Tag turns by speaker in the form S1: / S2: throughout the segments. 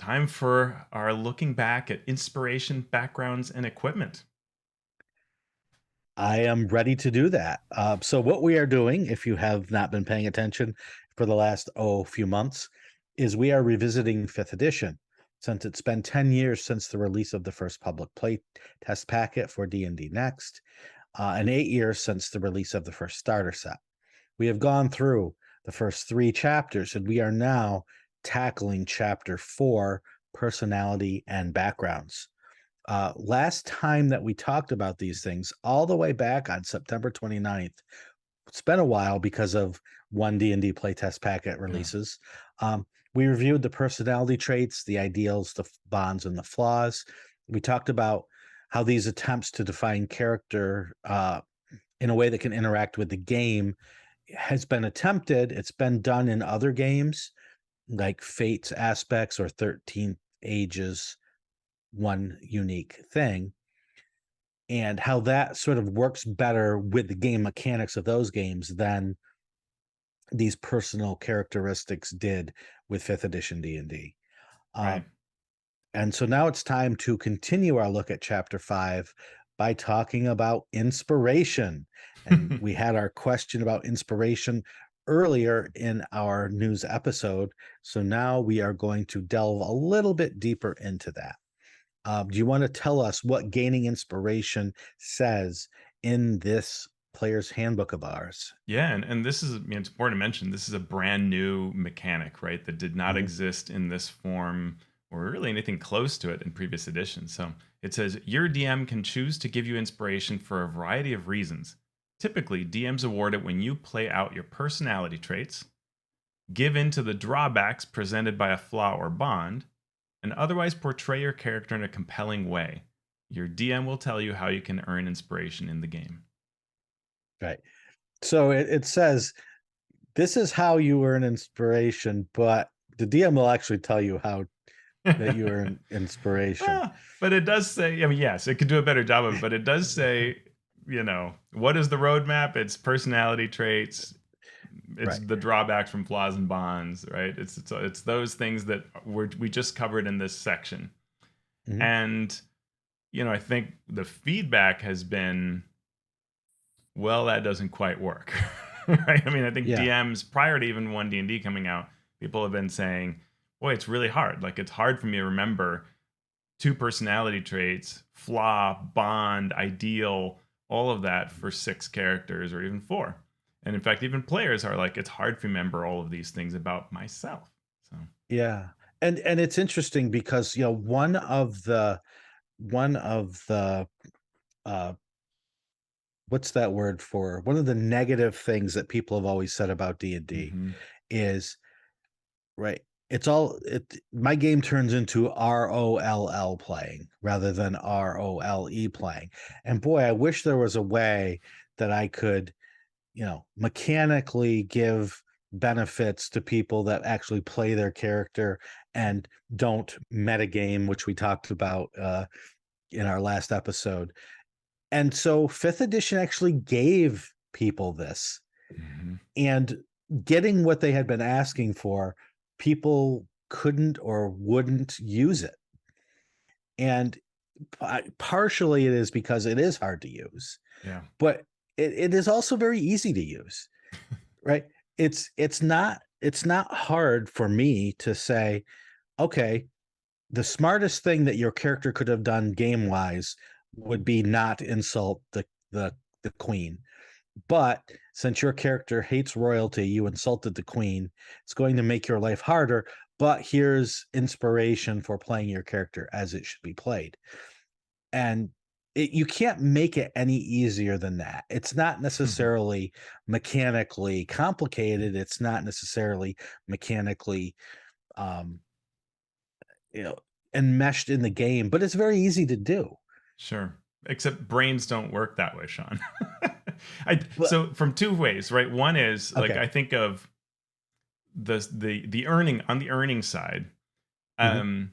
S1: time for our looking back at inspiration, backgrounds, and equipment.
S2: I am ready to do that. So what we are doing, if you have not been paying attention for the last few months, is we are revisiting fifth edition, since it's been 10 years since the release of the first public play test packet for D&D Next, and 8 years since the release of the first starter set. We have gone through the first three chapters, and we are now tackling chapter 4, personality and backgrounds. Last time that we talked about these things, all the way back on September 29th, it's been a while because of one D&D playtest packet
S1: Yeah.
S2: releases. We reviewed the personality traits, the ideals, the bonds, and the flaws. We talked about how these attempts to define character in a way that can interact with the game has been attempted. It's been done in other games like Fate's Aspects or 13th Ages, one unique thing, and how that sort of works better with the game mechanics of those games than these personal characteristics did with 5th edition D&D.
S1: Right.
S2: Um, and so now it's time to continue our look at chapter 5 by talking about inspiration. And we had our question about inspiration earlier in our news episode. So now we are going to delve a little bit deeper into that. Do you want to tell us what gaining inspiration says in this player's handbook of ours?
S1: Yeah, and this is, it's important to mention, this is a brand new mechanic, right? That did not
S2: Mhm.
S1: exist in this form or really anything close to it in previous editions. So it says your DM can choose to give you inspiration for a variety of reasons. Typically, DMs award it when you play out your personality traits, give in to the drawbacks presented by a flaw or bond, and otherwise portray your character in a compelling way. Your DM will tell you how you can earn inspiration in the game.
S2: Right. So it says this is how you earn inspiration, but the DM will actually tell you how that you earn inspiration.
S1: But it does say, I mean, yes, it could do a better job of it, but it does say, what is the roadmap? It's personality traits, it's
S2: Right.
S1: the drawbacks from flaws and bonds, right? It's those things that we just covered in this section.
S2: Mhm.
S1: And, I think the feedback has been, well, that doesn't quite work. Right? I mean, I think
S2: Yeah.
S1: DMs prior to even 1D&D coming out, people have been saying, boy, it's really hard. Like, it's hard for me to remember two personality traits, flaw, bond, ideal, all of that for six characters or even four. And in fact, even players are like, it's hard to remember all of these things about myself. So,
S2: Yeah. And it's interesting because, one of the uh what's that word for? One of the negative things that people have always said about D&D
S1: mhm.
S2: is, right, my game turns into ROLL playing rather than ROLE playing. And boy, I wish there was a way that I could, mechanically give benefits to people that actually play their character and don't metagame, which we talked about in our last episode. And so 5th edition actually gave people this,
S1: Mhm.
S2: and getting what they had been asking for, people couldn't or wouldn't use it. And partially it is because it is hard to use,
S1: Yeah.
S2: but it is also very easy to use, right? It's not hard for me to say, okay, the smartest thing that your character could have done game wise would be not insult the queen. But since your character hates royalty, you insulted the queen. It's going to make your life harder. But here's inspiration for playing your character as it should be played. And you can't make it any easier than that. It's not necessarily mechanically complicated. It's not necessarily mechanically, um, you know, enmeshed in the game, but it's very easy to do.
S1: Sure. Except brains don't work that way, Sean.
S2: But
S1: So from two ways, right? One is like,
S2: okay.
S1: I think of the earning on the earning side.
S2: Mhm,
S1: Um,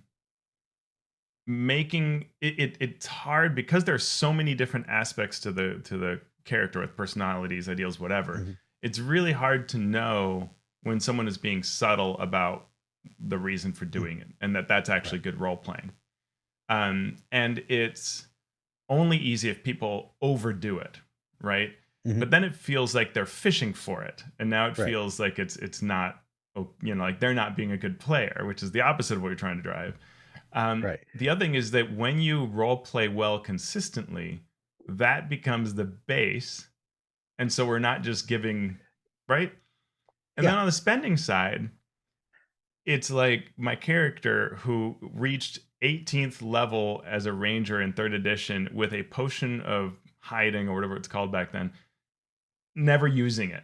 S1: making it's hard because there's so many different aspects to the character with personalities, ideals, whatever.
S2: mhm.
S1: It's really hard to know when someone is being subtle about the reason for
S2: Mm,
S1: doing it, and that's
S2: right.
S1: actually good role playing. And it's only easy if people overdo it, right?
S2: Mhm.
S1: But then it feels like they're fishing for it, and now it
S2: Right.
S1: feels like it's not, like they're not being a good player, which is the opposite of what you're trying to drive.
S2: Right.
S1: The other thing is that when you role play well consistently, that becomes the base, and so we're not just giving, right? And then
S2: Yeah.
S1: on the spending side, it's like my character who reached 18th level as a ranger in third edition with a potion of hiding or whatever it's called back then, never using it,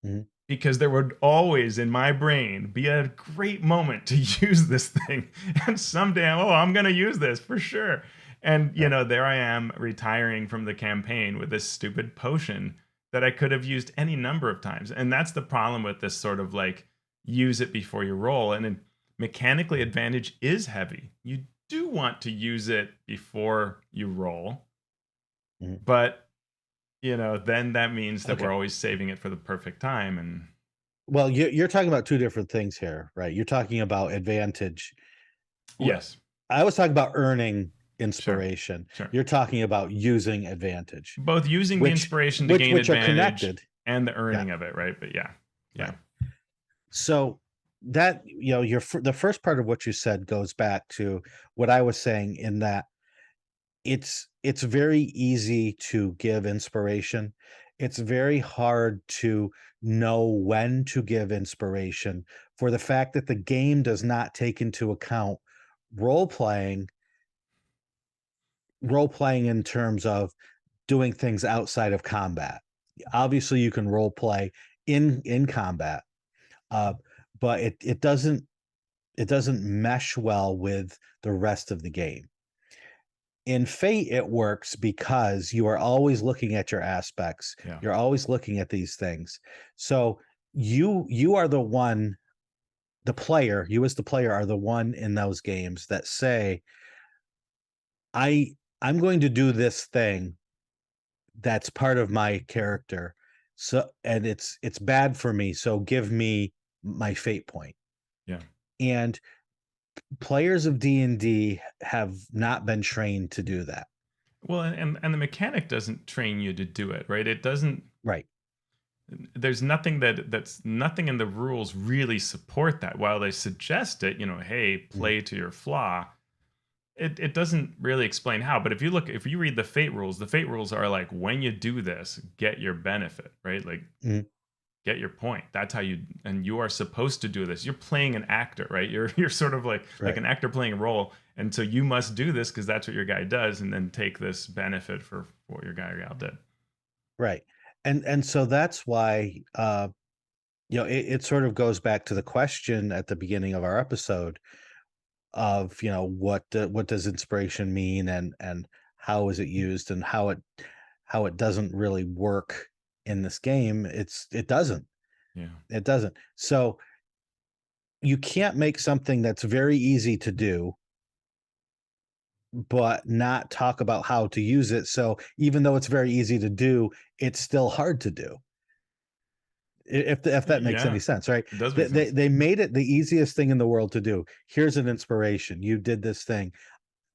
S2: Mhm.
S1: because there would always in my brain be a great moment to use this thing. And someday, oh, I'm going to use this for sure. And
S2: Right.
S1: there I am retiring from the campaign with this stupid potion that I could have used any number of times. And that's the problem with this sort of like use it before you roll. And then mechanically, advantage is heavy. You do want to use it before you roll,
S2: Mhm.
S1: but then that means that
S2: Okay.
S1: we're always saving it for the perfect time. And
S2: Well, you're talking about 2 different things here, right? You're talking about advantage. W
S1: yes.
S2: I was talking about earning
S1: Sure,
S2: inspiration.
S1: sure.
S2: You're talking about using advantage,
S1: Both using the
S2: which
S1: inspiration to
S2: which
S1: gain
S2: which are
S1: advantage
S2: connected.
S1: and the
S2: Yeah,
S1: earning of it, right? But yeah, yeah,
S2: right. So that, the first part of what you said goes back to what I was saying in that it's very easy to give inspiration. It's very hard to know when to give inspiration for the fact that the game does not take into account role playing role playing in terms of doing things outside of combat. Obviously, you can role play in combat, uh, but it doesn't mesh well with the rest of the game. In Fate, it works because you are always looking at your aspects.
S1: yeah.
S2: You're always looking at these things. So you are the one, the player, you as the player are the one in those games that say, I'm going to do this thing that's part of my character. So and it's bad for me. So give me my fate point.
S1: Yeah.
S2: And players of D&D have not been trained to do that.
S1: Well, and the mechanic doesn't train you to do it, right? It doesn't.
S2: Right.
S1: There's nothing that's nothing in the rules really support that. While they suggest it, hey,
S2: Mhm.
S1: play to your flaw. It doesn't really explain how. But if you read the fate rules are like, when you do this, get your benefit, right? Like,
S2: Mhm.
S1: get your point. That's how you are supposed to do this. You're playing an actor, right? You're sort of like
S2: Right.
S1: an actor playing a role, and so you must do this because that's what your guy does, and then take this benefit for what your guy or gal did.
S2: Right. And so that's why it sort of goes back to the question at the beginning of our episode of, what does inspiration mean and how is it used and how it doesn't really work in this game. It doesn't.
S1: Yeah,
S2: It doesn't. So you can't make something that's very easy to do but not talk about how to use it. So even though it's very easy to do, it's still hard to do. If that makes any
S1: yeah,
S2: sense, right?
S1: it does
S2: They,
S1: make
S2: they
S1: sense.
S2: they made it the easiest thing in the world to do. Here's an inspiration. You did this thing.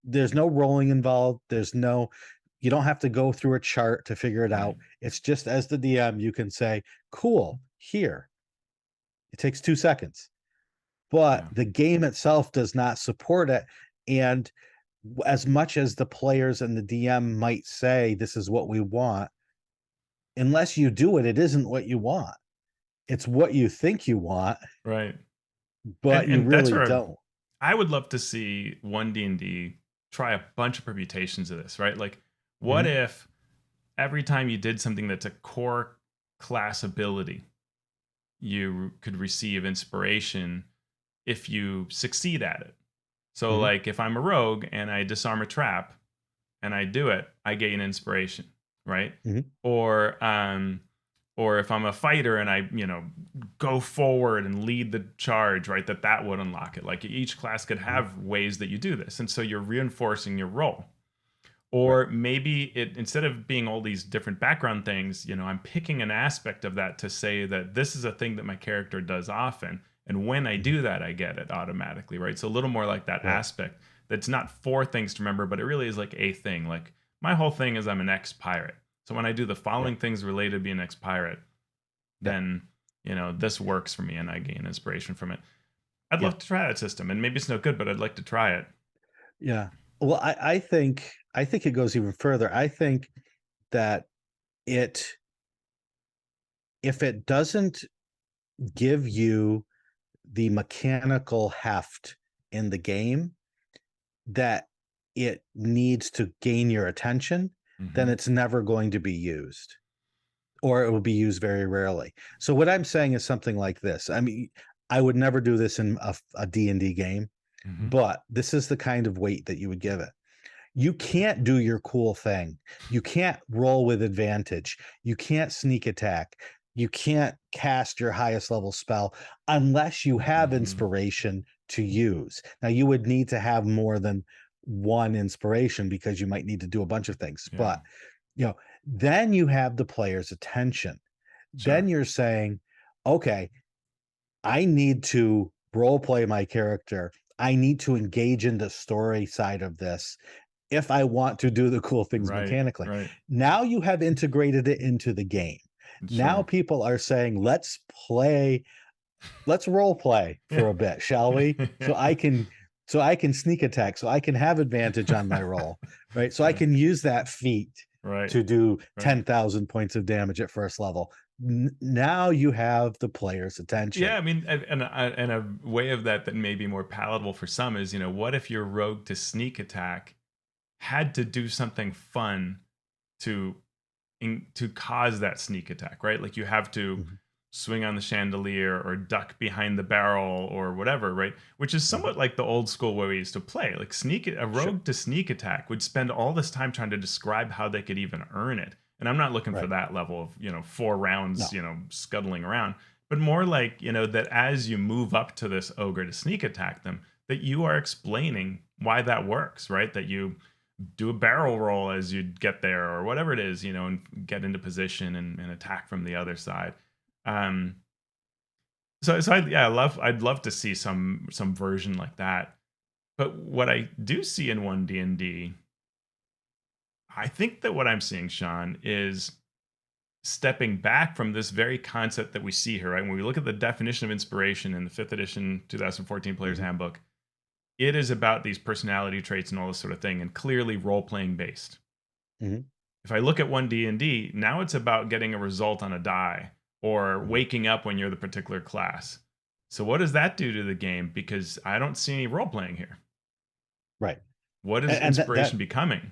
S2: There's no rolling involved. You don't have to go through a chart to figure it
S1: Right.
S2: out. It's just as the DM, you can say, cool, here. It takes 2 seconds. But
S1: Yeah.
S2: the game itself does not support it. And as much as the players and the DM might say, this is what we want, unless you do it, it isn't what you want. It's what you think you want,
S1: Right. And
S2: but you
S1: and that's
S2: really
S1: where
S2: don't.
S1: I would love to see one D&D try a bunch of permutations of this, right? Like, what
S2: Mhm,
S1: if every time you did something that's a core class ability, you could receive inspiration if you succeed at it. So,
S2: mhm,
S1: like, if I'm a rogue and I disarm a trap and I do it, I gain inspiration, right?
S2: mhm,
S1: Or, or if I'm a fighter and I, go forward and lead the charge, right? That would unlock it. Like, each class could
S2: mhm.
S1: have ways that you do this, and so you're reinforcing your role.
S2: Right,
S1: Or maybe it instead of being all these different background things, I'm picking an aspect of that to say that this is a thing that my character does often, And when I
S2: Mhm.
S1: do that, I get it automatically, right? So a little more like that
S2: Right.
S1: aspect that's not four things to remember, but it really is like a thing. Like my whole thing is I'm an ex pirate. So when I do the
S2: Yeah.
S1: following things related to being an ex pirate,
S2: Yeah.
S1: then, this works for me and I gain inspiration from it. I'd
S2: Yeah.
S1: love to try that system. And maybe it's no good, but I'd like to try it.
S2: Yeah. Well, I think it goes even further. I think that it if it doesn't give you the mechanical heft in the game that it needs to gain your attention, then
S1: Hmm.
S2: it's never going to be used, or it will be used very rarely. So what I'm saying is something like this. I mean, I would never do this in a D&D game,
S1: Hmm.
S2: but this is the kind of weight that you would give it. You can't do your cool thing. You can't roll with advantage. You can't sneak attack. You can't cast your highest level spell unless you have
S1: Hmm.
S2: inspiration to use. Now, you would need to have more than one inspiration because you might need to do a bunch of things.
S1: Yeah,
S2: But, you know, then you have the player's attention. Then
S1: sure.
S2: you're saying, okay, I need to role play my character. I need to engage in the story side of this if I want to do the cool things
S1: Right,
S2: mechanically.
S1: right.
S2: Now you have integrated it into the game. Now
S1: Sure.
S2: people are saying, let's role play
S1: Yeah.
S2: for a bit, shall we? So I can sneak attack, so I can have advantage on my roll, right? So I
S1: Yeah,
S2: can use that feat
S1: right,
S2: to do
S1: right.
S2: 10,000 points of damage at first level. Now you have the player's
S1: Yeah,
S2: attention.
S1: I mean, and a way of that that may be more palatable for some is, what if your rogue to sneak attack had to do something fun to to cause that sneak attack, right? Like you have to
S2: Mhm,
S1: swing on the chandelier or duck behind the barrel or whatever, right? Which is
S2: mhm.
S1: somewhat like the old school way we used to play. Like a
S2: Sure.
S1: rogue to sneak attack would spend all this time trying to describe how they could even earn it. And I'm not looking for
S2: Right.
S1: that level of, 4 rounds,
S2: No.
S1: scuttling around, but more like, that as you move up to this ogre to sneak attack them, that you are explaining why that works, right? That you do a barrel roll as you get there or whatever it is, and get into position and attack from the other side. Um, yeah, I'd love to see some version like that. But what I do see in one D&D, I think that what I'm seeing, Sean, is stepping back from this very concept that we see here, right? When we look at the definition of inspiration in the 5th edition 2014 Player's
S2: Mhm,
S1: Handbook, it is about these personality traits and all this sort of thing, and clearly role playing based.
S2: mhm,
S1: If I look at one D&D, now it's about getting a result on a die or
S2: mhm.
S1: waking up when you're the particular class. So what does that do to the game? Because I don't see any role playing here.
S2: Right.
S1: What is
S2: And that
S1: inspiration becoming?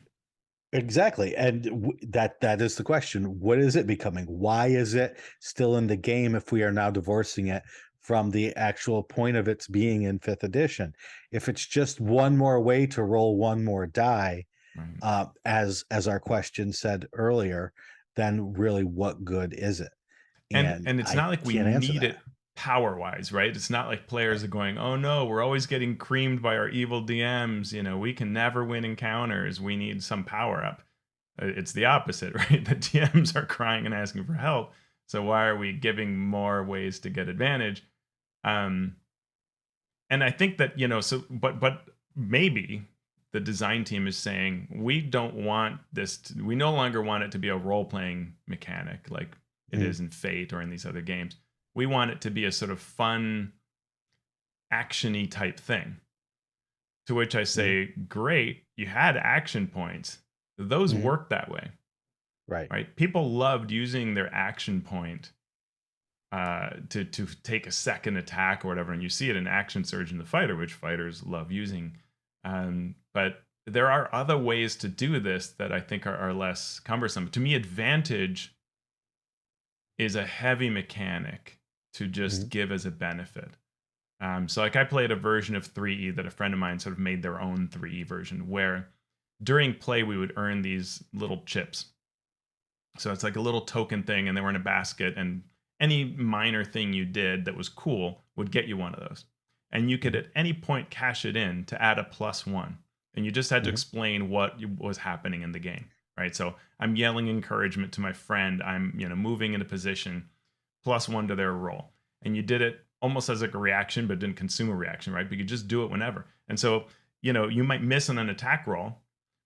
S2: exactly, and that is the question. What is it becoming? Why is it still in the game if we are now divorcing it from the actual point of its being in 5th edition? If it's just one more way to roll one more die,
S1: Right.
S2: as our question said earlier, then really what good is it? And
S1: And it's
S2: I
S1: not like we
S2: can't answer
S1: need
S2: that.
S1: it power wise, right? It's not like players
S2: Right.
S1: are going, "Oh no, we're always getting creamed by our evil DMs, we can never win encounters. We need some power up." It's the opposite, right? The DMs are crying and asking for help. So why are we giving more ways to get advantage? Um, and I think that, but maybe the design team is saying we don't want we no longer want it to be a role playing mechanic like it
S2: Mhm,
S1: is in Fate or in these other games. We want it to be a sort of fun, actiony type thing. To which I
S2: mhm,
S1: say, great, you had action points. Those
S2: mhm.
S1: work that way,
S2: Right.
S1: right? People loved using their action point to take a second attack or whatever, and you see it in Action Surge in the Fighter, which fighters love using. But there are other ways to do this that I think are less cumbersome. To me, advantage is a heavy mechanic to just
S2: Mhm,
S1: give as a benefit. So, like, I played a version of 3E that a friend of mine sort of made their own 3E version, where during play we would earn these little chips. So it's like a little token thing, and they were in a basket, and any minor thing you did that was cool would get you one of those. And you could
S2: mhm,
S1: at any point cash it in to add a +1. And you just had to
S2: mhm,
S1: explain what was happening in the game, right? So I'm yelling encouragement to my friend. I'm, moving into position, +1 to their roll. And you did it almost as like a reaction, but didn't consume a reaction, right? But you could just do it whenever. And so, you might miss on an attack roll,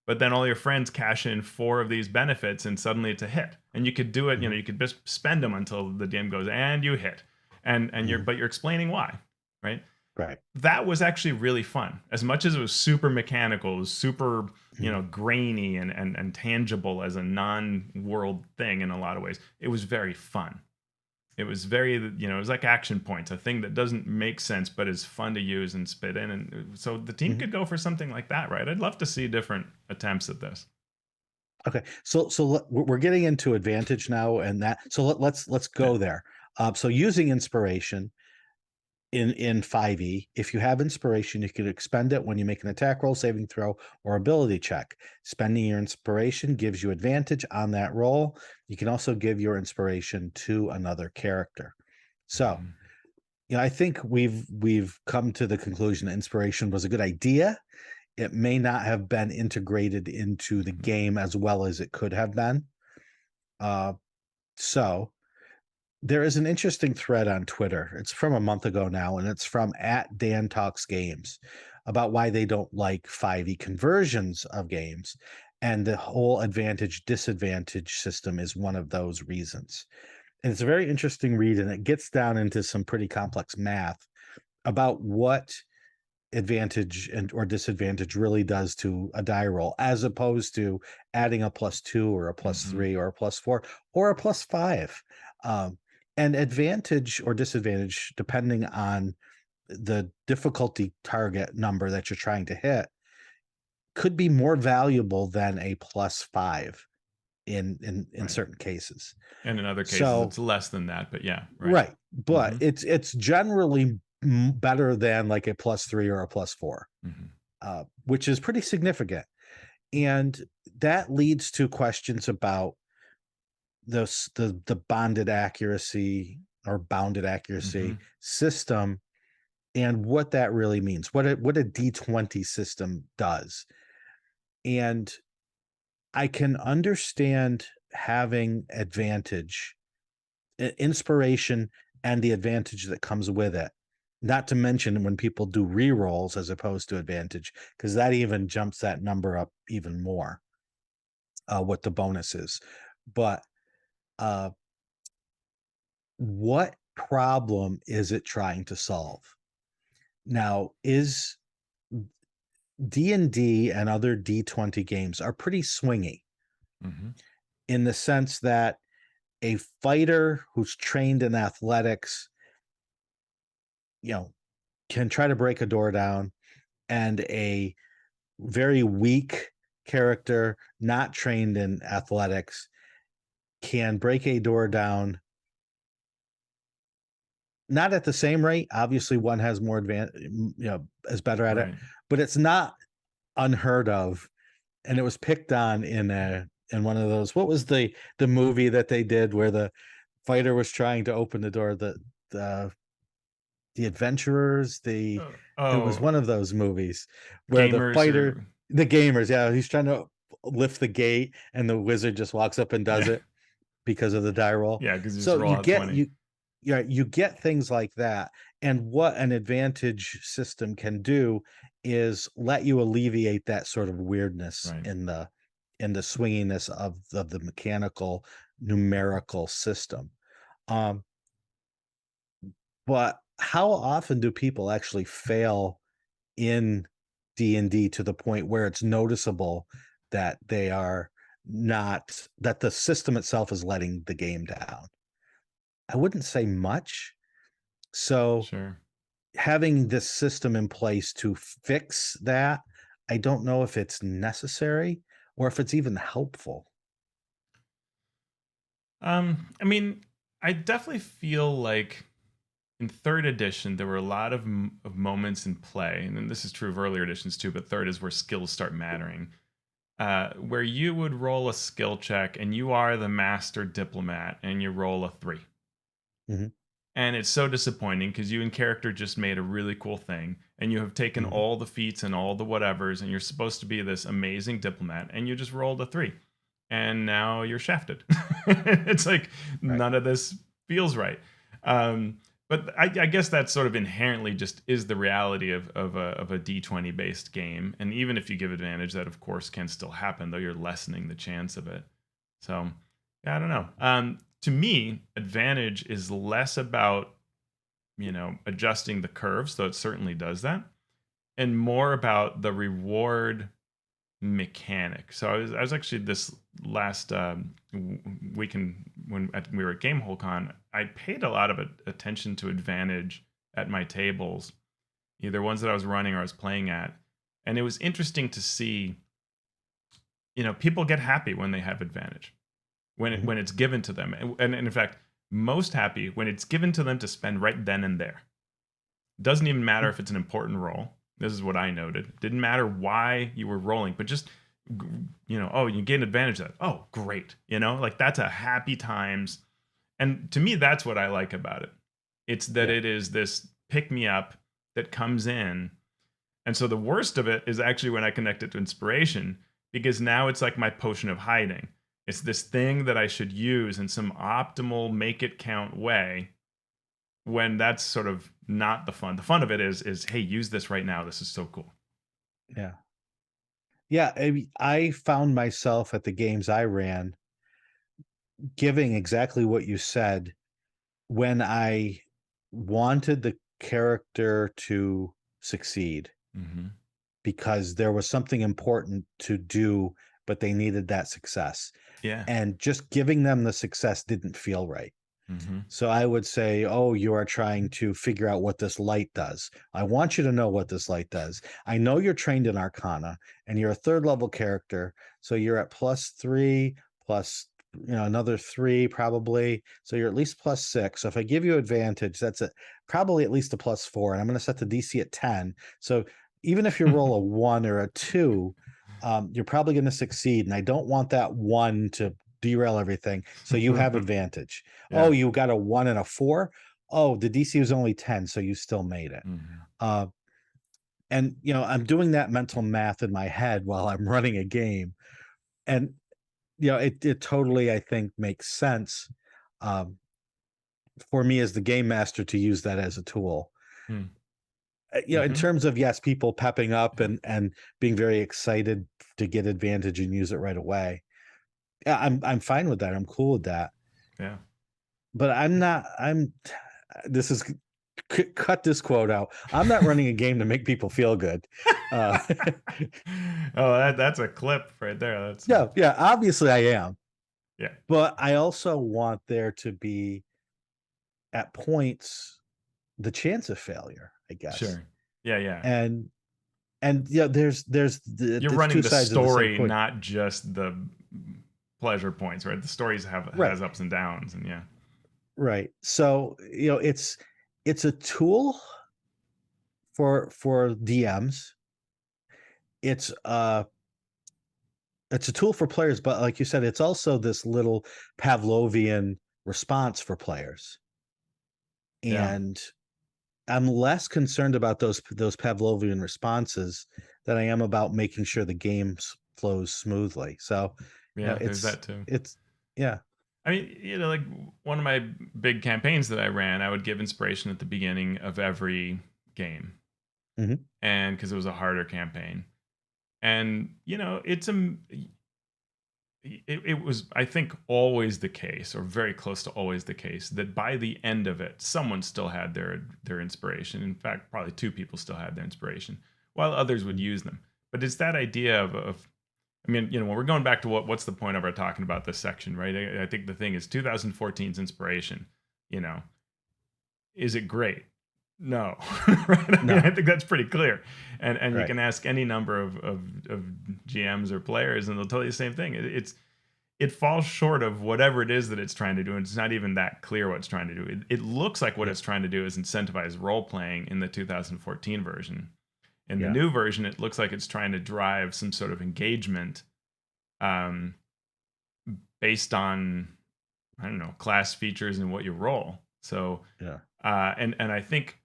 S1: but then all your friends cash in 4 of these benefits and suddenly it's a hit. And you could do it,
S2: Mhm.
S1: you could just spend them until the DM goes and you hit. And
S2: Mhm.
S1: you're explaining why, right?
S2: Right.
S1: That was actually really fun. As much as it was super mechanical, it was super,
S2: Mhm.
S1: grainy and tangible as a non-world thing in a lot of ways. It was very fun. It was very, it was like action points, a thing that doesn't make sense but is fun to use and spit in. And so the team
S2: Mhm.
S1: could go for something like that, right? I'd love to see different attempts at this.
S2: Okay. We're getting into advantage now, and that. So let's
S1: Yeah.
S2: go there. So using inspiration in 5e, if you have inspiration, you can expend it when you make an attack roll, saving throw, or ability check. Spending your inspiration gives you advantage on that roll. You can also give your inspiration to another character. So,
S1: Mhm.
S2: I think we've come to the conclusion that inspiration was a good idea. It may not have been integrated into the
S1: Mhm.
S2: game as well as it could have been. Uh, so there is an interesting thread on Twitter. It's from a month ago now, and it's from at Dan Talks Games about why they don't like 5e conversions of games. And the whole advantage disadvantage system is one of those reasons. And it's a very interesting read, and it gets down into some pretty complex math about what advantage and or disadvantage really does to a die roll, as opposed to adding a +2 or a
S1: Mhm.
S2: +3 or a +4 or a +5. Um, and advantage or disadvantage, depending on the difficulty target number that you're trying to hit, could be more valuable than a +5 in
S1: Right.
S2: certain cases.
S1: And in other cases,
S2: So
S1: it's less than that, but yeah, right.
S2: right, but
S1: Mhm.
S2: it's generally better than like a +3 or a +4,
S1: Mhm.
S2: which is pretty significant. And that leads to questions about the bonded accuracy or bounded accuracy
S1: Mhm.
S2: system and what that really means, what a D20 system does. And I can understand having advantage, inspiration, and the advantage that comes with it. Not to mention when people do re-rolls as opposed to advantage, because that even jumps that number up even more, what the bonus is. But uh, what problem is it trying to solve? Now, is D&D and other D20 games are pretty swingy
S1: Mhm.
S2: in the sense that a fighter who's trained in athletics, you know, can try to break a door down, and a very weak character not trained in athletics can break a door down, not at the same rate. Obviously, one has more is better at it,
S1: Right.
S2: but it's not unheard of. And it was picked on in one of those. What was the movie that they did where the fighter was trying to open the door? The the adventurers. It was
S1: Oh,
S2: one of those movies where
S1: gamers or
S2: the gamers, yeah, he's trying to lift the gate, and the wizard just walks up and does
S1: yeah.
S2: it because of the die roll.
S1: Yeah, because you just
S2: So
S1: roll
S2: you
S1: out
S2: get
S1: 20.
S2: you yeah, you get things like that. And what an advantage system can do is let you alleviate that sort of weirdness
S1: Right.
S2: in the swinginess of the mechanical numerical system. Um, but how often do people actually fail in D&D to the point where it's noticeable that they are not that the system itself is letting the game down? I wouldn't say much. So
S1: Sure.
S2: having this system in place to fix that, I don't know if it's necessary or if it's even helpful.
S1: I mean, I definitely feel like in third edition there were a lot of moments in play, and then this is true of earlier editions too, but third is where skills start mattering. Where you would roll a skill check and you are the master diplomat and you roll a 3.
S2: Mhm,
S1: And it's so disappointing because you in character just made a really cool thing and you have taken
S2: mhm,
S1: all the feats and all the whatevers and you're supposed to be this amazing diplomat and you just rolled a 3 and now you're shafted. It's like
S2: right.
S1: none of this feels right. Um, But I guess that sort of inherently just is the reality of a D20 based game. And even if you give advantage, that of course can still happen, though you're lessening the chance of it. So yeah, I don't know. To me, advantage is less about, adjusting the curves, though it certainly does that, and more about the reward mechanic. So I was actually this last weekend we were at GameholeCon, I paid a lot of attention to advantage at my tables, either ones that I was running or I was playing at, and it was interesting to see. People get happy when they have advantage,
S2: Mhm.
S1: when it's given to them, and in fact, most happy when it's given to them to spend right then and there. Doesn't even matter if it's an important role. This is what I noted. Didn't matter why you were rolling, but just, oh, you get an advantage of that. Oh, great. Like that's a happy times. And to me, that's what I like about it. It's that
S2: Yeah.
S1: it is this pick me up that comes in. And so the worst of it is actually when I connect it to inspiration, because now it's like my potion of hiding. It's this thing that I should use in some optimal make it count way, when that's sort of not the fun. The fun of it is hey, use this right now. This is so cool.
S2: Yeah. Yeah, I found myself at the games I ran giving exactly what you said when I wanted the character to succeed
S1: Hmm.
S2: because there was something important to do, but they needed that success.
S1: Yeah.
S2: And just giving them the success didn't feel right.
S1: Hmm.
S2: So I would say, "Oh, you are trying to figure out what this light does. I want you to know what this light does. I know you're trained in Arcana and you're a third level character, so you're at +3 plus another 3 probably. So you're at least +6. So if I give you advantage, that's probably at least a +4 and I'm going to set the DC at 10. So even if you roll a 1 or a 2, you're probably going to succeed and I don't want that 1 to derail everything. So you have advantage. Oh,
S1: Yeah.
S2: you got a 1 and a 4? Oh, the DC was only 10, so you still made it.
S1: Hmm.
S2: Uh, and, I'm doing that mental math in my head while I'm running a game. And, it totally, I think, makes sense um, for me as the game master to use that as a tool. In
S1: Hmm.
S2: terms of, yes, people pepping up
S1: Yeah.
S2: and being very excited to get advantage and use it right away. Yeah, I'm fine with that. I'm cool with that.
S1: Yeah.
S2: But I'm not, this is cut this quote out. I'm not running a game to make people feel good. Uh,
S1: Oh, that's a clip right there. That's
S2: yeah, yeah, obviously I am,
S1: yeah.
S2: but I also want there to be at points the chance of failure, I guess.
S1: Sure. Yeah, yeah.
S2: And there's
S1: You're
S2: it's
S1: running
S2: two
S1: the
S2: sides of the same
S1: story,
S2: coin.
S1: not just the pleasure points, right? The stories has
S2: Right,
S1: ups and downs, and yeah.
S2: right. So, it's a tool for DMs. It's uh it's a tool for players, but like you said, it's also this little Pavlovian response for players.
S1: Yeah.
S2: And I'm less concerned about those Pavlovian responses than I am about making sure the flows smoothly. So,
S1: Yeah, there's
S2: it's
S1: that too.
S2: it's yeah.
S1: I mean, like one of my big campaigns that I ran, I would give inspiration at the beginning of every game,
S2: Mhm.
S1: and because it was a harder campaign, and it was, I think, always the case, or very close to always the case, that by the end of it, someone still had their inspiration. In fact, probably two people still had their inspiration, while others would
S2: Mhm.
S1: use them. But it's that idea of I mean, when we're going back to what's the point of our talking about this section, right? I think the thing is 2014's inspiration. You know, is it great? No, right? I mean,
S2: No.
S1: I think that's pretty clear, and you
S2: Right.
S1: can ask any number of GMs or players, and they'll tell you the same thing. It falls short of whatever it is that it's trying to do, and it's not even that clear what it's trying to do. It looks like what
S2: Yeah.
S1: it's trying to do is incentivize role playing in the 2014 version. In the
S2: Yeah.
S1: new version, it looks like it's trying to drive some sort of engagement, um, based on, I don't know, class features and what you roll. So,
S2: Yeah.
S1: and I think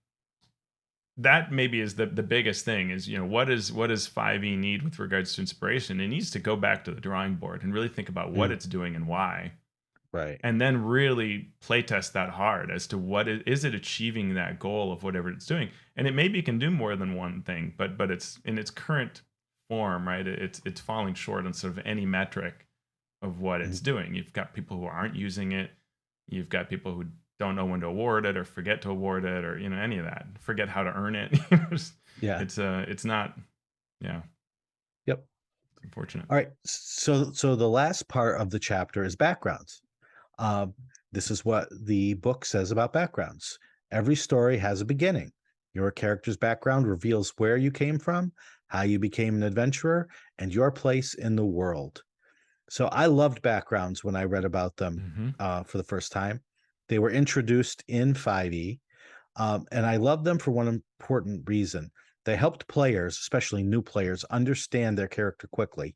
S1: that maybe is the biggest thing is, what does 5e need with regards to inspiration? It needs to go back to the drawing board and really think about what
S2: Mm.
S1: it's doing and why.
S2: Right.
S1: and then really playtest that hard as to what is it achieving that goal of whatever it's doing. And it maybe can do more than one thing, but it's in its current form, right? It's falling short on sort of any metric of what
S2: Mhm.
S1: it's doing. You've got people who aren't using it. You've got people who don't know when to award it or forget to award it, or any of that. Forget how to earn it.
S2: Yeah.
S1: It's not. Yeah,
S2: Yep.
S1: it's unfortunate.
S2: All right. So the last part of the chapter is backgrounds. Um, this is what the book says about backgrounds. Every story has a beginning. Your character's background reveals where you came from, how you became an adventurer, and your place in the world. So I loved backgrounds when I read about them
S1: Hmm.
S2: for the first time. They were introduced in 5e, and I love them for one important reason. They helped players, especially new players, understand their character quickly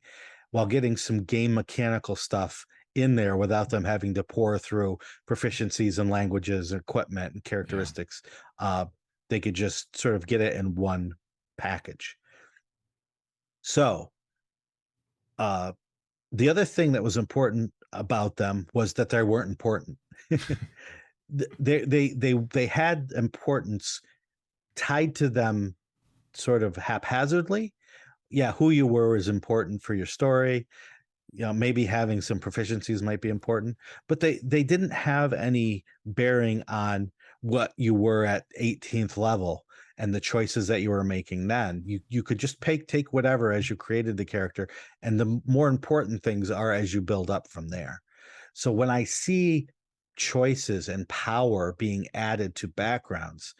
S2: while getting some game mechanical stuff in there without them having to pour through proficiencies and languages, equipment, and
S1: Yeah.
S2: characteristics. Uh, they could just sort of get it in one package. So, uh, the other thing that was important about them was that they weren't important. They had importance tied to them sort of haphazardly. Yeah, who you were is important for your story. Maybe having some proficiencies might be important, but they didn't have any bearing on what you were at 18th level and the choices that you were making then. You could just take whatever as you created the character, and the more important things are as you build up from there. So when I see choices and power being added to backgrounds,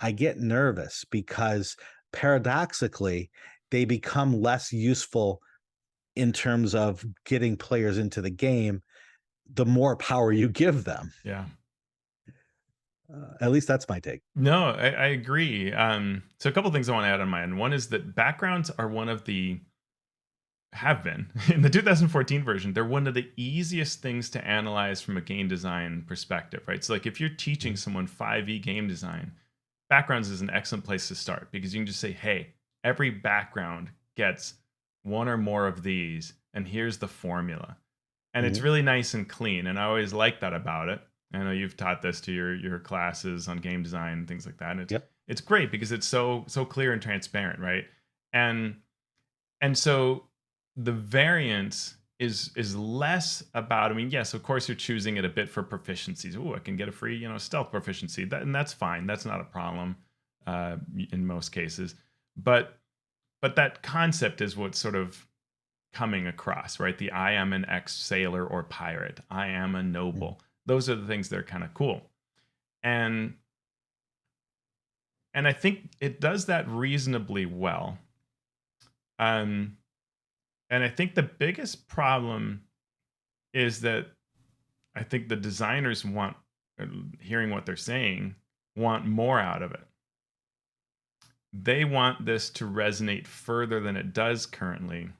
S2: I get nervous because paradoxically, they become less useful in terms of getting players into the game, the more power you give them.
S1: Yeah.
S2: At least that's my take.
S1: No, I agree. So a couple things I want to add on my end. One is that backgrounds are one of the have been in the 2014 version. They're one of the easiest things to analyze from a game design perspective, right? So like if you're teaching
S2: Mhm,
S1: someone 5e game design, backgrounds is an excellent place to start because you can just say, hey, every background gets one or more of these, and here's the formula. And it's
S2: mhm.
S1: really nice and clean. And I always like that about it. I know you've taught this to your classes on game design and things like that. And
S2: Yep.
S1: it's great because it's so clear and transparent, right? And so the variance is less about, I mean, yes, of course you're choosing it a bit for proficiencies. Oh, I can get a free, stealth proficiency. And that's fine. That's not a problem uh, in most cases. But that concept is what's sort of coming across, right? The I am an ex sailor or pirate. I am a
S2: Mhm,
S1: noble. Those are the things that are kind of cool. And I think it does that reasonably well. Um, and I think the biggest problem is that I think the designers want, hearing what they're saying, want more out of it. They want this to resonate further than it does currently.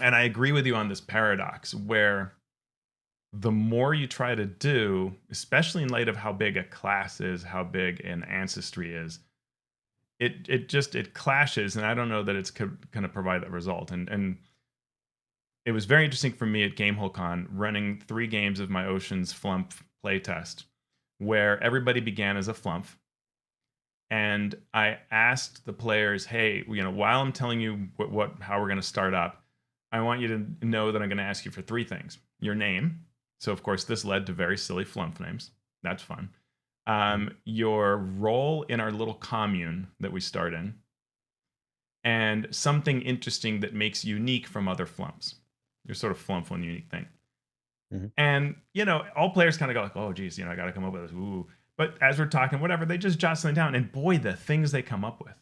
S1: And I agree with you on this paradox where the more you try to do, especially in light of how big a class is, how big an ancestry is, it clashes, and I don't know that it's going to provide that result. And it was very interesting for me at GameholeCon running 3 games of my Oceans Flump playtest, where everybody began as a Flump, and I asked the players, "Hey, while I'm telling you how we're going to start up, I want you to know that I'm going to ask you for 3 things: your name." So, of course, this led to very silly Flump names. That's fun.
S2: mhm,
S1: Your role in our little commune that we start in, and something interesting that makes unique from other Flumps. Your sort of Flump one unique thing.
S2: mhm,
S1: And, all players kind of go like, oh, geez, I got to come up with this. Ooh. But as we're talking, whatever, they just jot something down. And boy, the things they come up with.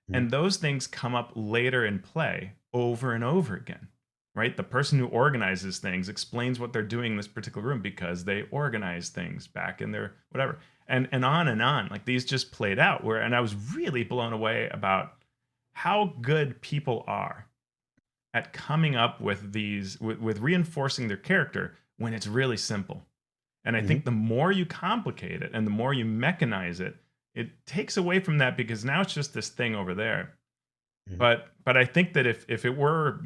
S2: mhm,
S1: And those things come up later in play over and over again, right? The person who organizes things explains what they're doing in this particular room because they organize things back in their whatever. And on and on. Like these just played out where, and I was really blown away about how good people are at coming up with these with reinforcing their character when it's really simple. And I
S2: mhm,
S1: think the more you complicate it and the more you mechanize it, it takes away from that because now it's just this thing over there.
S2: mhm,
S1: But I think that if it were,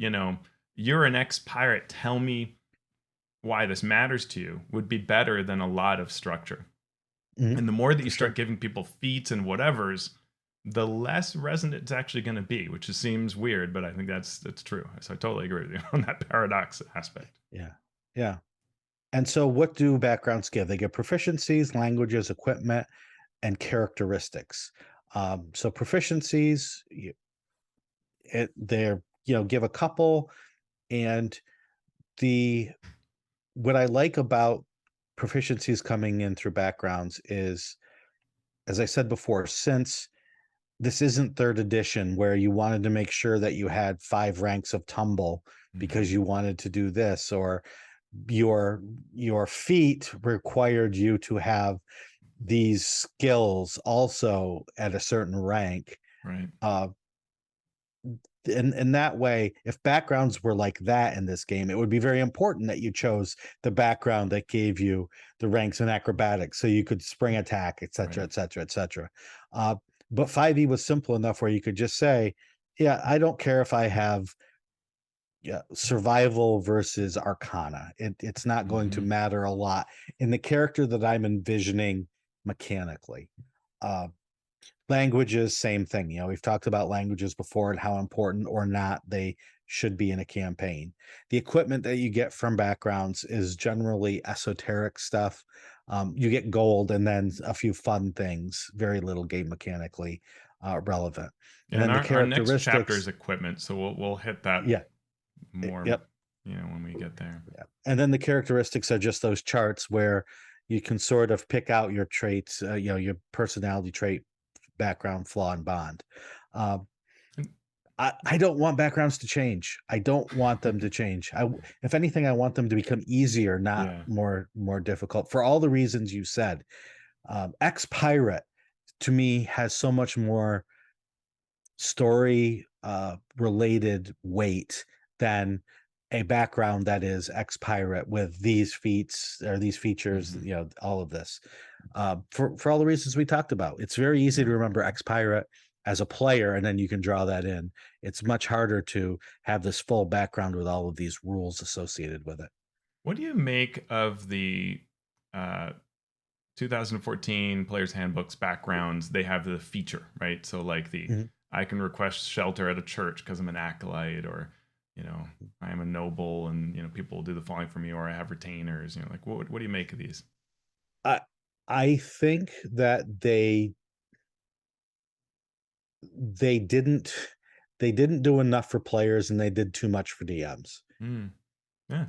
S1: you're an ex pirate, tell me why this matters to you would be better than a lot of structure.
S2: Mhm.
S1: And the more that you
S2: For
S1: start
S2: sure.
S1: giving people feats and whatevers, the less resonant it's actually going to be, which just seems weird, but I think that's true. So I totally agree with you on that paradox aspect.
S2: Yeah. Yeah. And so what do backgrounds give? They give proficiencies, languages, equipment, and characteristics. So proficiencies, they're, give a couple. And the what I like about proficiencies coming in through backgrounds is, as I said before, since this isn't third edition where you wanted to make sure that you had 5 ranks of tumble because
S1: Hmm.
S2: you wanted to do this, or your your feat required you to have these skills also at a certain rank.
S1: Right.
S2: uh in that way, if backgrounds were like that in this game, it would be very important that you chose the background that gave you the ranks in acrobatics so you could spring attack, etc.,
S1: Right.
S2: etc., etc. But 5e was simple enough where you could just say, yeah, I don't care if I have, yeah, survival versus arcana. It's not going to
S1: Hmm.
S2: matter a lot in the character that I'm envisioning mechanically. Uh, Languages, same thing. We've talked about languages before and how important or not they should be in a campaign. The equipment that you get from backgrounds is generally esoteric stuff. You get gold and then a few fun things, very little game mechanically relevant. And
S1: Yeah, and
S2: then the
S1: our next chapter is
S2: characteristics,
S1: equipment, so we'll hit that
S2: yeah,
S1: more,
S2: yep,
S1: when we get there.
S2: yeah. And then the characteristics are just those charts where you can sort of pick out your traits, your personality trait, background, flaw, and bond. Uh,
S1: And-
S2: I don't want backgrounds to change. I don't want them to change. If anything, I want them to become easier, not
S1: yeah.
S2: more difficult. For all the reasons you said, Ex Pirate to me has so much more story related weight than a background that is ex pirate with these feats or these features,
S1: Hmm.
S2: all of this. For all the reasons we talked about, it's very easy to
S1: Yeah.
S2: remember ex pirate as a player, and then you can draw that in. It's much harder to have this full background with all of these rules associated with it.
S1: What do you make of the uh, 2014 Player's Handbook's backgrounds? They have the feature, right? So like the
S2: Mhm.
S1: I can request shelter at a church because I'm an acolyte, or you know I am a noble, and people will do the following for me, or I have retainers. Like what do you make of these?
S2: I I think that they didn't they didn't do enough for players and they did too much for DMs.
S1: Mm, yeah.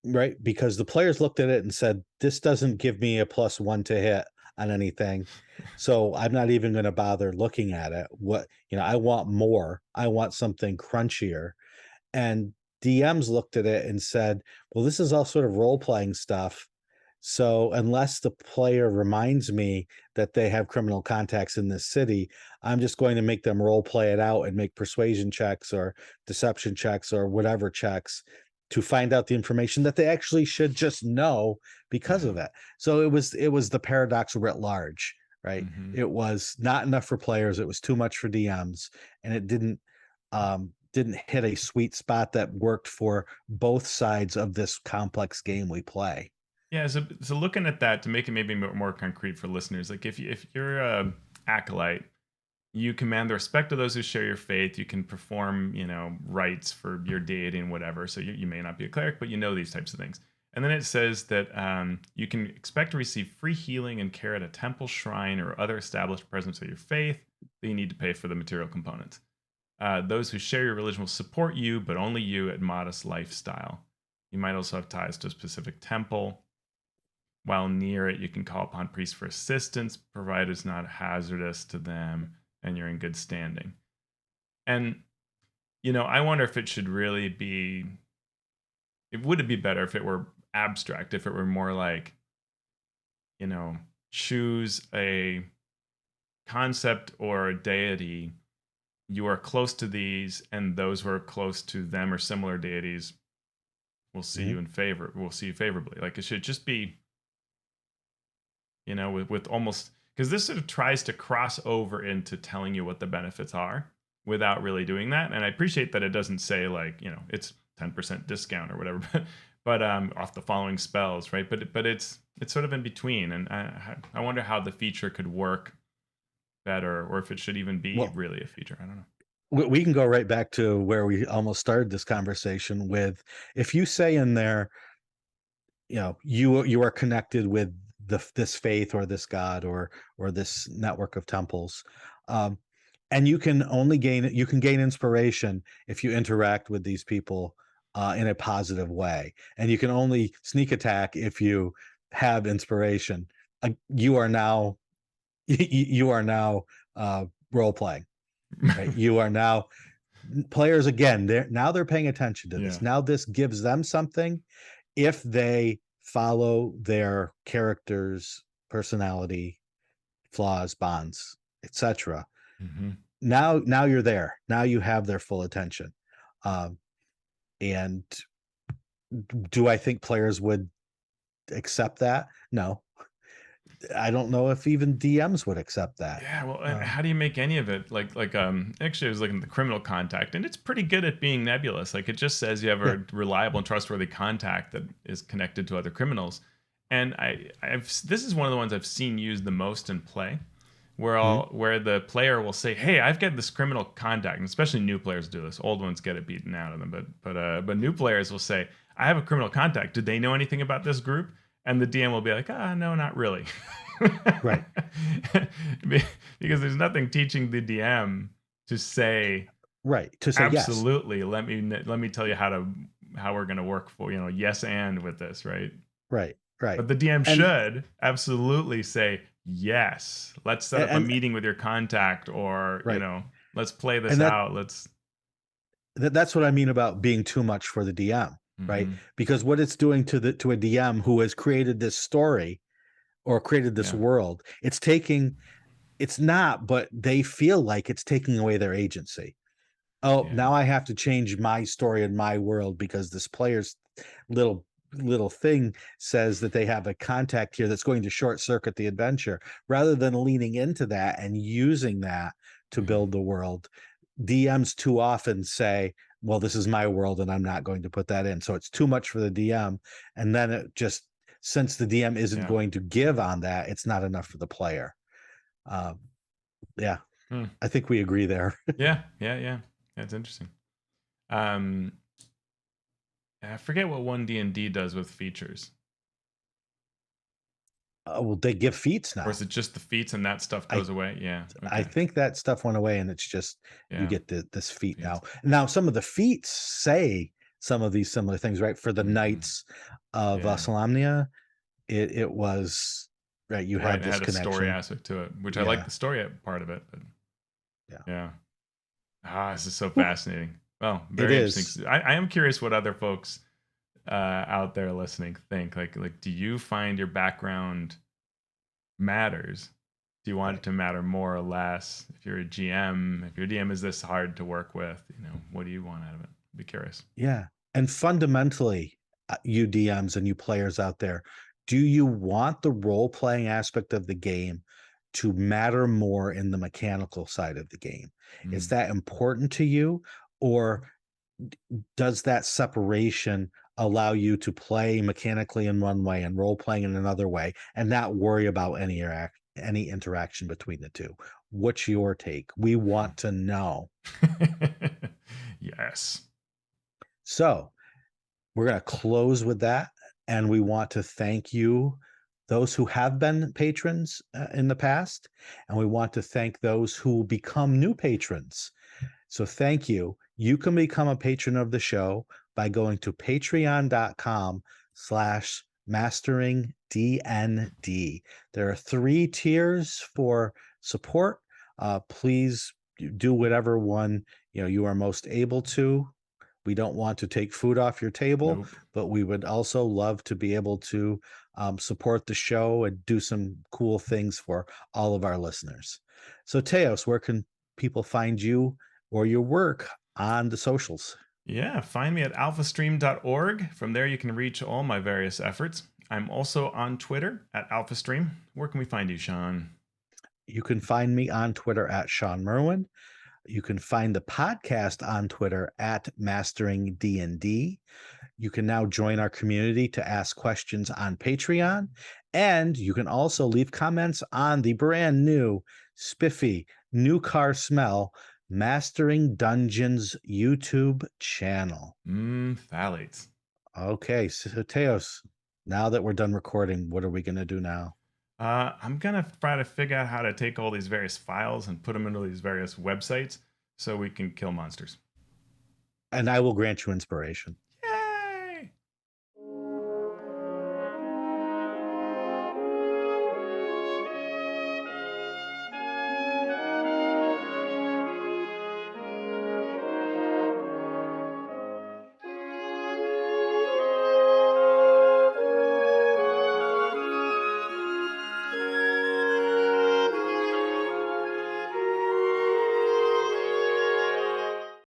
S2: Right, because the players looked at it and said, "This doesn't give me a +1 to hit on anything, so I'm not even gonna bother looking at it." I want more. I want something crunchier. And DMs looked at it and said, "Well, this is all sort of role-playing stuff, so unless the player reminds me that they have criminal contacts in this city, I'm just going to make them role play it out and make persuasion checks or deception checks or whatever checks to find out the information that they actually should just know because
S1: Yeah.
S2: of it." So it was the paradox writ large, right?
S1: Hmm.
S2: It was not enough for players, it was too much for DMs, and it didn't hit a sweet spot that worked for both sides of this complex game we play.
S1: Yeah, so looking at that to make it maybe more concrete for listeners, like if you're a acolyte, you command the respect of those who share your faith. You can perform, rites for your deity and whatever. So you may not be a cleric, but you know these types of things. And then it says that you can expect to receive free healing and care at a temple, shrine, or other established presence of your faith. That you need to pay for the material components. Those who share your religion will support you, but only you at modest lifestyle. You might also have ties to a specific temple. While near it, you can call upon priests for assistance, provided it's not hazardous to them and you're in good standing. And, I wonder if it should really be, it would it be better if it were abstract, if it were more like, you know, choose a concept or a deity. You are close to these, and those who are close to them or similar deities will see
S2: Mhm.
S1: you in favor, will see you favorably. Like it should just be, with almost, because this sort of tries to cross over into telling you what the benefits are without really doing that. And I appreciate that it doesn't say like, it's 10% discount or whatever, but off the following spells, right? But it's sort of in between, and I wonder how the feature could work better, or if it should even be
S2: Well,
S1: really a feature. I don't know.
S2: we can go right back to where we almost started this conversation with, if you say in there, you are connected with this faith or this god or this network of temples, um, and you can gain inspiration if you interact with these people in a positive way, and you can only sneak attack if you have inspiration. You are now you are now role playing, right? You are now players again. They're paying attention to this.
S1: Yeah.
S2: Now this gives them something if they follow their character's personality, flaws, bonds, etc.
S1: Hmm.
S2: Now you're there. Now you have their full attention. Um, and do I think players would accept that? No. I don't know if even DMs would accept that.
S1: Yeah, well, and
S2: Um,
S1: how do you make any of it actually I was looking at the criminal contact, and it's pretty good at being nebulous. Like, it just says you have
S2: yeah.
S1: a reliable and trustworthy contact that is connected to other criminals. And I've this is one of the ones I've seen used the most in play,
S2: Mhm.
S1: where the player will say, "Hey, I've got this criminal contact," and especially new players do this. Old ones get it beaten out of them, but new players will say, "I have a criminal contact. Do they know anything about this group?" And the DM will be like, "Ah, no, not really."
S2: Right.
S1: Because there's nothing teaching the DM to say,
S2: Right. To say yes.
S1: absolutely, let me tell you how we're going to work for, yes and with this, right?
S2: Right. Right.
S1: But the DM
S2: And
S1: should absolutely say, yes, let's set up a
S2: and
S1: meeting with your contact, or
S2: right.
S1: let's play this
S2: And
S1: out. Let's
S2: that's what I mean about being too much for the DM, right?
S1: hmm
S2: Because what it's doing to a DM who has created this story or created this
S1: yeah,
S2: world, it's not, but they feel like it's taking away their agency. Oh,
S1: yeah,
S2: now I have to change my story in my world because this player's little little thing says that they have a contact here that's going to short circuit the adventure. Rather than leaning into that and using that to
S1: yeah,
S2: build the world, DMs too often say, well, this is my world and I'm not going to put that in. So it's too much for the DM. And then it just, since the DM isn't
S1: yeah.
S2: going to give on that, it's not enough for the player. Um, yeah,
S1: Hmm.
S2: I think we agree there.
S1: Yeah, yeah, yeah. That's interesting. Um, I forget what one D&D does with features.
S2: Well, they give feats
S1: Or
S2: now.
S1: is it just the feats and that stuff
S2: I
S1: goes away? Yeah.
S2: I
S1: Okay.
S2: think that stuff went away and it's just you
S1: Yeah.
S2: get this feat now.
S1: Feats.
S2: Now some of the feats say some of these similar things, right? For the
S1: Hmm.
S2: Knights of
S1: Yeah.
S2: Solamnia, it was right. You
S1: Right.
S2: have
S1: And it
S2: this
S1: had a story
S2: connection.
S1: aspect to it, which I like
S2: Yeah,
S1: the story part of it. But
S2: yeah.
S1: yeah. This is so
S2: Whew,
S1: fascinating. Well,
S2: it
S1: very interesting.
S2: is.
S1: 'Cause I am curious what other folks out there listening think. Like, do you find your background matters? Do you want it
S2: Right.
S1: to matter more or less? If you're a GM, if your DM is this hard to work with, what do you want out of it? Be curious.
S2: Yeah. And fundamentally, you DMs and you players out there, do you want the role playing aspect of the game to matter more in the mechanical side of the game? Is
S1: Mm,
S2: that important to you? Or does that separation allow you to play mechanically in one way and role playing in another way and not worry about any interaction between the two? What's your take? We want to know.
S1: yes.
S2: So, we're going to close with that. And we want to thank you, those who have been patrons in the past. And we want to thank those who will become new patrons. So thank you. You can become a patron of the show by going to patreon.com/masteringdnd. There are 3 tiers for support. Please do whatever one you are most able to. We don't want to take food off your table,
S1: Nope.
S2: but we would also love to be able to support the show and do some cool things for all of our listeners. So, Teos, where can people find you or your work on the socials?
S1: Yeah, find me at alphastream.org. From there, you can reach all my various efforts. I'm also on Twitter at AlphaStream. Where can we find you, Shawn?
S2: You can find me on Twitter at Shawn Merwin. You can find the podcast on Twitter at Mastering D&D. You can now join our community to ask questions on Patreon. And you can also leave comments on the brand new, spiffy, new car smell Mastering Dungeons YouTube channel.
S1: Phthalates.
S2: Okay, so Teos, now that we're done recording, what are we going to do now?
S1: I'm gonna try to figure out how to take all these various files and put them into these various websites so we can kill monsters.
S2: And I will grant you inspiration.